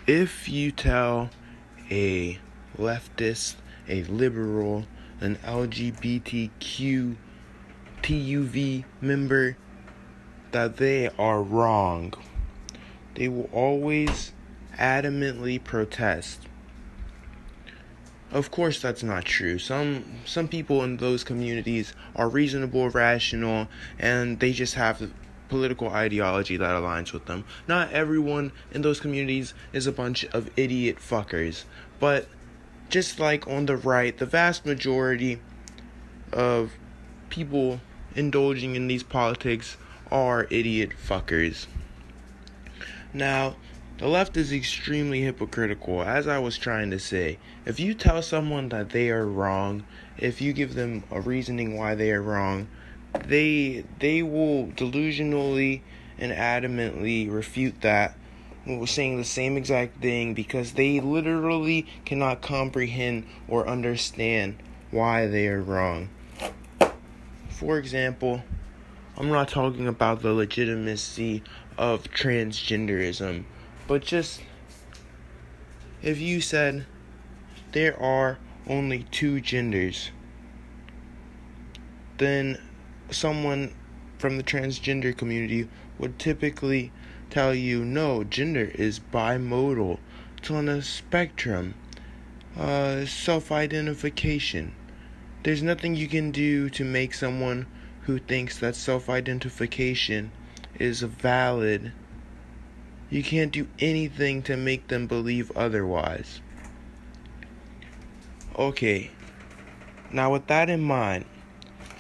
If you tell a leftist, a liberal, an LGBTQ TUV member that they are wrong, they will always adamantly protest. Of course, that's not true. Some people in those communities are reasonable, rational, and they just have political ideology that aligns with them. Not everyone in those communities is a bunch of idiot fuckers. But just like on the right, the vast majority of people indulging in these politics are idiot fuckers. Now, the left is extremely hypocritical, as I was trying to say. If you tell someone that they are wrong, if you give them a reasoning why they are wrong, they will delusionally and adamantly refute that, saying the same exact thing because they literally cannot comprehend or understand why they are wrong. For example, I'm not talking about the legitimacy of transgenderism, but just if you said there are only two genders, then someone from the transgender community would typically tell you, no, gender is bimodal. It's on a spectrum. Self-identification. There's nothing you can do to make someone who thinks that self-identification is valid. You can't do anything to make them believe otherwise. Okay, now with that in mind,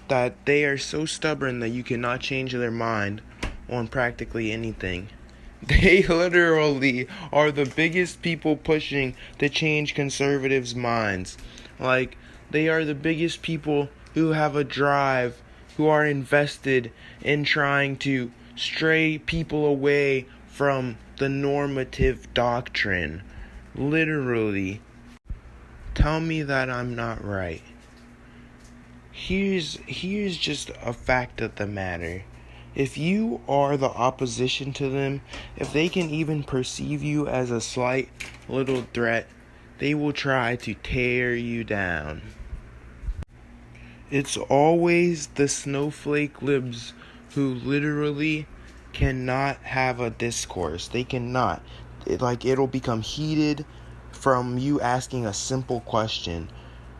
that they are so stubborn that you cannot change their mind on practically anything, they literally are the biggest people pushing to change conservatives' minds. Like, they are the biggest people who have a drive, who are invested in trying to stray people away from the normative doctrine. Literally. Tell me that I'm not right. Here's just a fact of the matter. If you are the opposition to them, if they can even perceive you as a slight little threat, they will try to tear you down. It's always the snowflake libs who literally cannot have a discourse. They cannot. It'll become heated from you asking a simple question.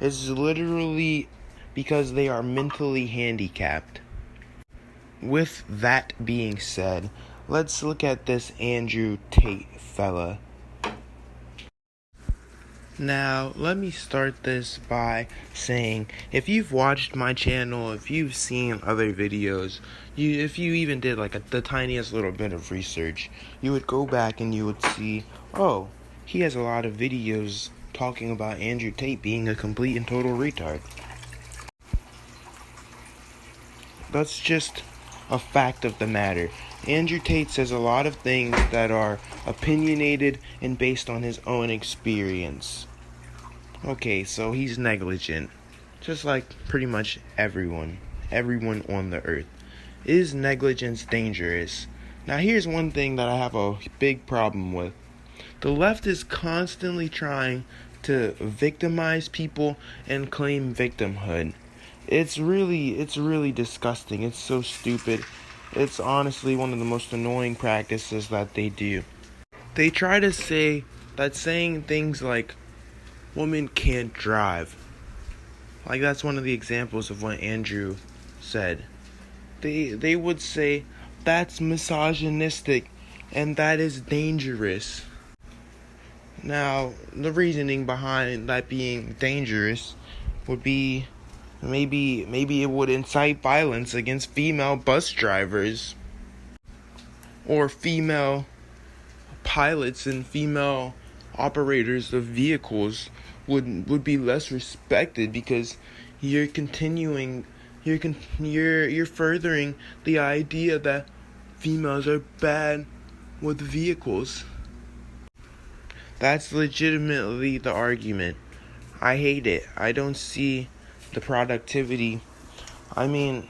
It's literally because they are mentally handicapped. With that being said, let's look at this Andrew Tate fella. Now, let me start this by saying, if you've watched my channel, if you've seen other videos, if you even did the tiniest little bit of research, you would go back and you would see, oh, he has a lot of videos talking about Andrew Tate being a complete and total retard. That's just a fact of the matter. Andrew Tate says a lot of things that are opinionated and based on his own experience. Okay, so he's negligent. Just like pretty much everyone on the earth. Is negligence dangerous? Now here's one thing that I have a big problem with. The left is constantly trying to victimize people and claim victimhood. It's really disgusting. It's so stupid. It's honestly one of the most annoying practices that they do. They try to say that saying things like, women can't drive. Like, that's one of the examples of what Andrew said. They would say, that's misogynistic, and that is dangerous. Now, the reasoning behind that being dangerous would be maybe it would incite violence against female bus drivers or female pilots and female operators of vehicles would be less respected because you're furthering the idea that females are bad with vehicles. That's legitimately the argument. I hate it. I don't see the productivity. I mean,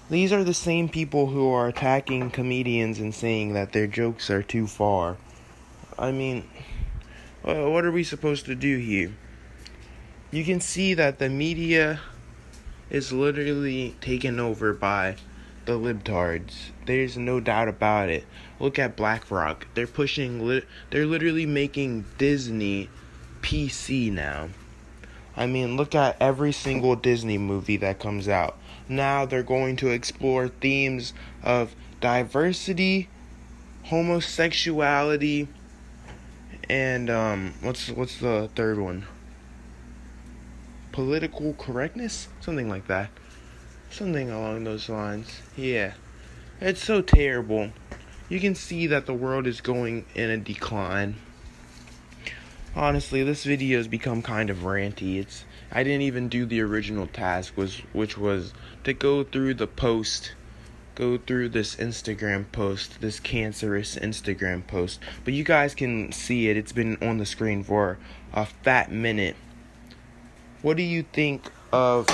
these are the same people who are attacking comedians and saying that their jokes are too far. I mean, what are we supposed to do here? You can see that the media is literally taken over by the libtards. There's no doubt about it. Look at BlackRock. They're they're literally making Disney PC now. I mean, look at every single Disney movie that comes out. Now they're going to explore themes of diversity, homosexuality, and what's the third one? Political correctness? Something like that. Something along those lines. Yeah. It's so terrible. You can see that the world is going in a decline. Honestly, this video has become kind of ranty. I didn't even do the original task, which was to go through this Instagram post, this cancerous Instagram post. But you guys can see it. It's been on the screen for a fat minute. What do you think of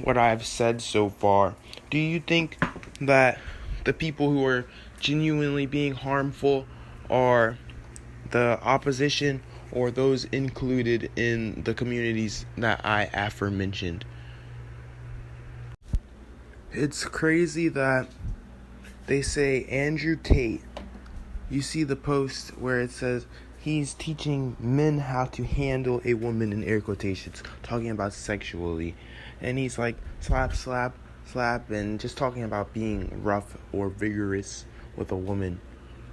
what I've said so far? Do you think that the people who are genuinely being harmful are the opposition or those included in the communities that I aforementioned? It's crazy that they say Andrew Tate. You see the post where it says he's teaching men how to handle a woman, in air quotations, talking about sexually. And he's like slap, slap, slap, and just talking about being rough or vigorous with a woman.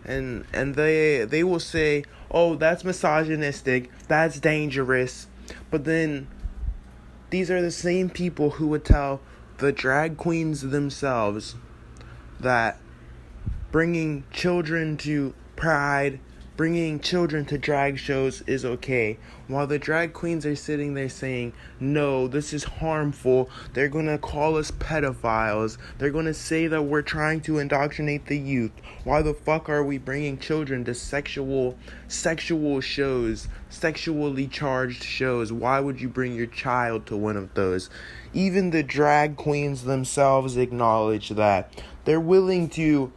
And they will say, oh, that's misogynistic, that's dangerous. But then these are the same people who would tell the drag queens themselves that bringing children to Pride, bringing children to drag shows is okay, while the drag queens are sitting there saying, no, this is harmful. They're going to call us pedophiles. They're going to say that we're trying to indoctrinate the youth. Why the fuck are we bringing children to sexual shows, sexually charged shows? Why would you bring your child to one of those? Even the drag queens themselves acknowledge that. They're willing to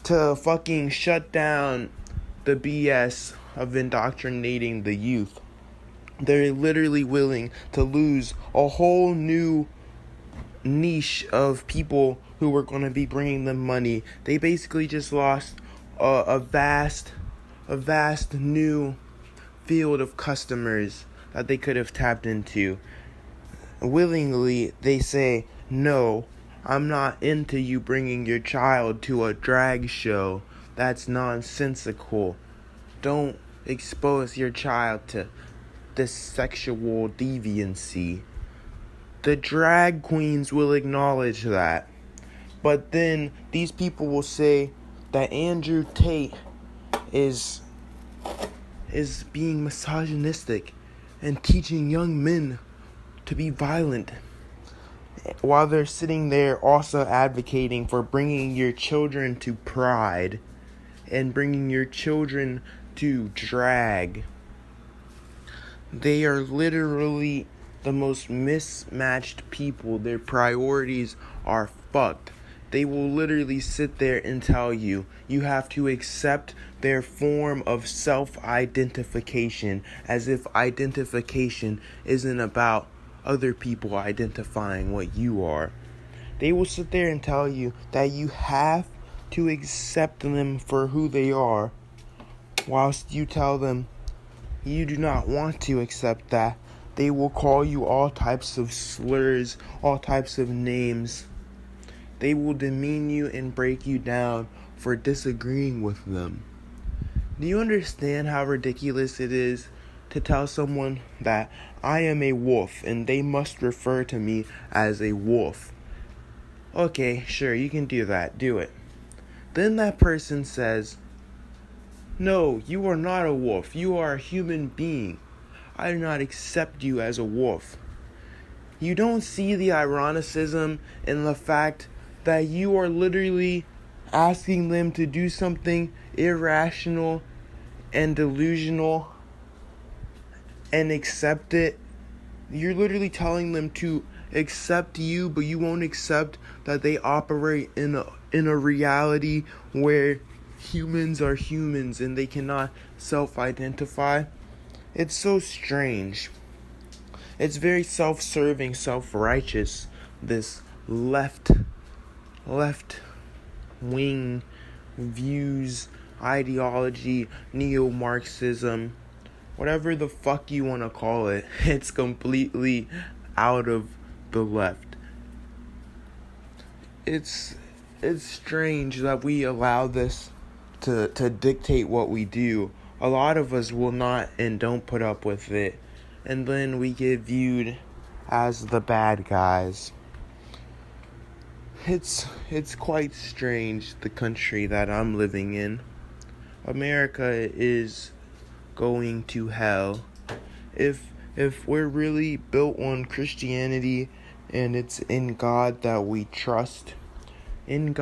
fucking shut down the BS of indoctrinating the youth. They're literally willing to lose a whole new niche of people who were going to be bringing them money. They basically just lost a vast new field of customers that they could have tapped into. Willingly, they say, no, I'm not into you bringing your child to a drag show. That's nonsensical. Don't expose your child to this sexual deviancy. The drag queens will acknowledge that. But then these people will say that Andrew Tate is being misogynistic and teaching young men to be violent, while they're sitting there also advocating for bringing your children to Pride and bringing your children to drag. They are literally the most mismatched people. Their priorities are fucked. They will literally sit there and tell you have to accept their form of self-identification, as if identification isn't about other people identifying what you are. They will sit there and tell you that you have to accept them for who they are, whilst you tell them you do not want to accept that. They will call you all types of slurs, all types of names. They will demean you and break you down for disagreeing with them. Do you understand how ridiculous it is to tell someone that I am a wolf and they must refer to me as a wolf? Okay, sure, you can do that. Do it. Then that person says, no, you are not a wolf. You are a human being. I do not accept you as a wolf. You don't see the ironicism in the fact that you are literally asking them to do something irrational and delusional and accept it. You're literally telling them to accept you, but you won't accept that they operate in a reality where humans are humans and they cannot self-identify. It's so strange. It's very self-serving, self-righteous, this left-wing views, ideology, neo-Marxism, whatever the fuck you want to call it. It's completely out of the left. It's strange that we allow this to dictate what we do. A lot of us will not and don't put up with it, and then we get viewed as the bad guys. It's quite strange, the country that I'm living in. America is going to hell. If we're really built on Christianity and it's in God that we trust, then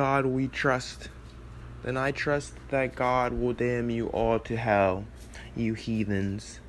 I trust that God will damn you all to hell, you heathens.